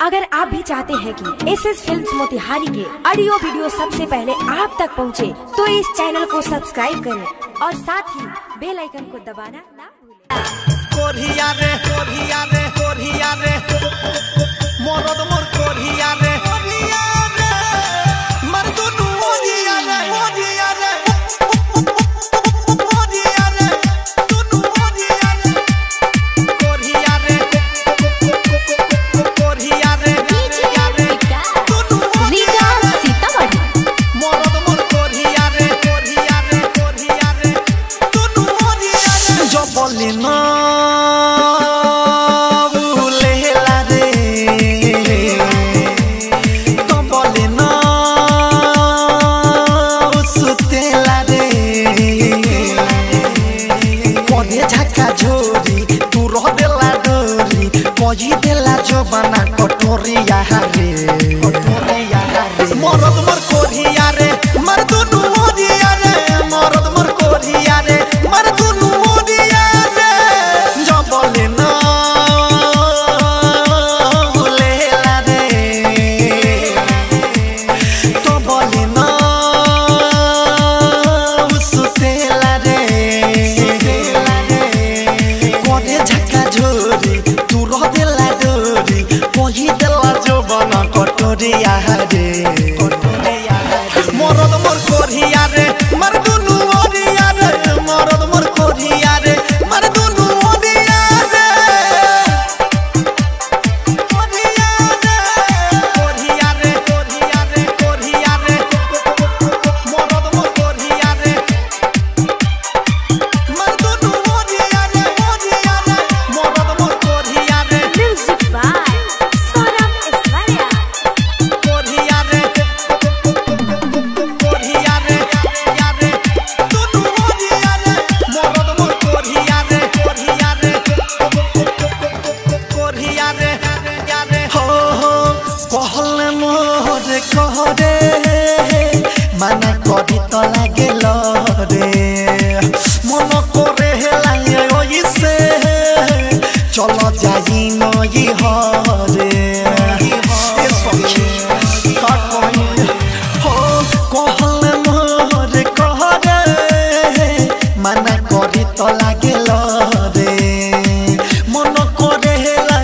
अगर आप भी चाहते हैं कि एसएस फिल्म्स मोतिहारी के ऑडियो वीडियो सबसे पहले आप तक पहुंचे, तो इस चैनल को सब्सक्राइब करें और साथ ही बेल आइकन को दबाना ना भूलें। कोरिया रे कोरिया रे कोरिया रे मोरद मोर कोरिया रे कोरिया रे मर्दुनु कोरिया रे कोरिया रे कोरिया रे तुनु कोरिया रे कोरिया रे कोरिया रे कोरिया रे तुनु कोरिया रे सीतामढ़ी मोरद मोर कोरिया रे कोरिया रे कोरिया रे तुनु कोरिया रे जो बोले ना देला जो बना कटोरिया रे मरद मोर कोरिया रे मर्दुनु ओरिया रे मरद मोर कोरिया रे मर्दुनु ओरिया रे जो बोले ना लेला रे तो बोले ना सुतेला रे कोरे झक्का झोरी कटोरिया रे मरद मोर कोरिया रे मर्दुनु ओरिया रे मरद मोर कोरिया रे मर्दुनु ओरिया रे कोरिया रे कोरिया रे कोरिया रे मरद मोर कोरिया रे मर्दुनु ओरिया रे मरद मोर कोरिया रे म्यूजिक बाय माना करी तो लागे रे मन करे हेला से चलो जाई नई हरे सखी हो कहल मोर कहरे माना करी तो लागे रे मन करे हेला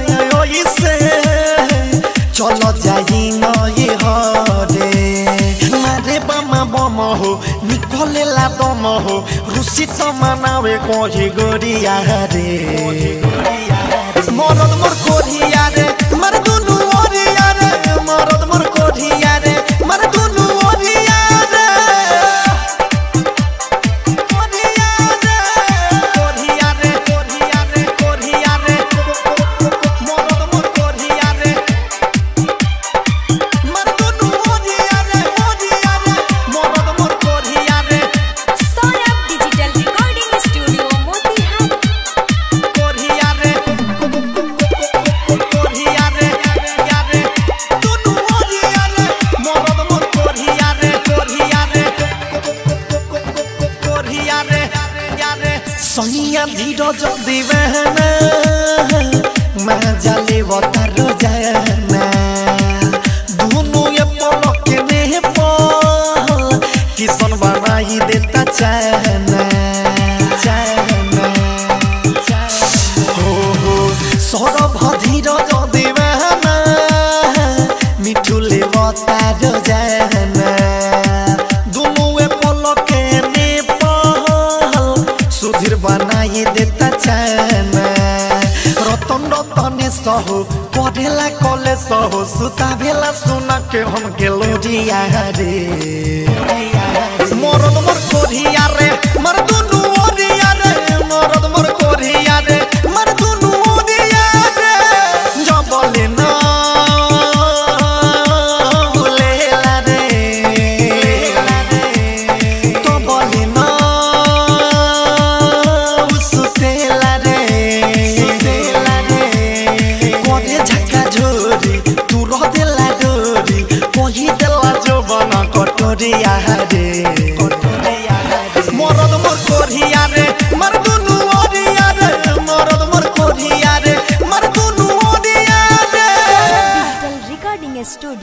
से चलो जाई नई हरे बम हो निकलेला दम हो रुसी तो मनावे कही गोरिया रे मरद मोर कोरिया रे मर्दुनु ओरिया रे मरद मोर कोरिया रे मर्दुनु ओरिया रे कोरिया रे कोरिया रे कोरिया रे मरद मोर कोरिया रे मर्दुनु ओरिया रे मरद मोर कोरिया रे Saurabh digital recording studio Motihari कोरिया रे कोरिया रे रे तुनु ओरिया रे मरद मोर कोरिया रे कोरिया रे कोरिया रे सहिया धीरज दीवाना मैं जाले वतारो जाना दोनों ये पलक ने पल किसन बनाई देता चाहना हो सौरभ धीरज दीवाना मिठुले वतारो जाना दोनों ये पलक ने पल सुधीर बनाई देता चाहना रतन रतने सहो पढ़ेला कले सहो सुता भेला सुना के हम के लोरिया रे मरद मोर कोरिया रे मर्दुनु ओरिया रे मरद मोर कोरिया रे मर्दुनु ओरिया रे जो बोले ना लेला रे तो बोले ना सुतेला रे कोरे झक्का झोरी तू रह देला डोरी कही देला जो बना कटोरिया रे मरद मोर कोरिया रिकॉर्डिंग स्टूडियो।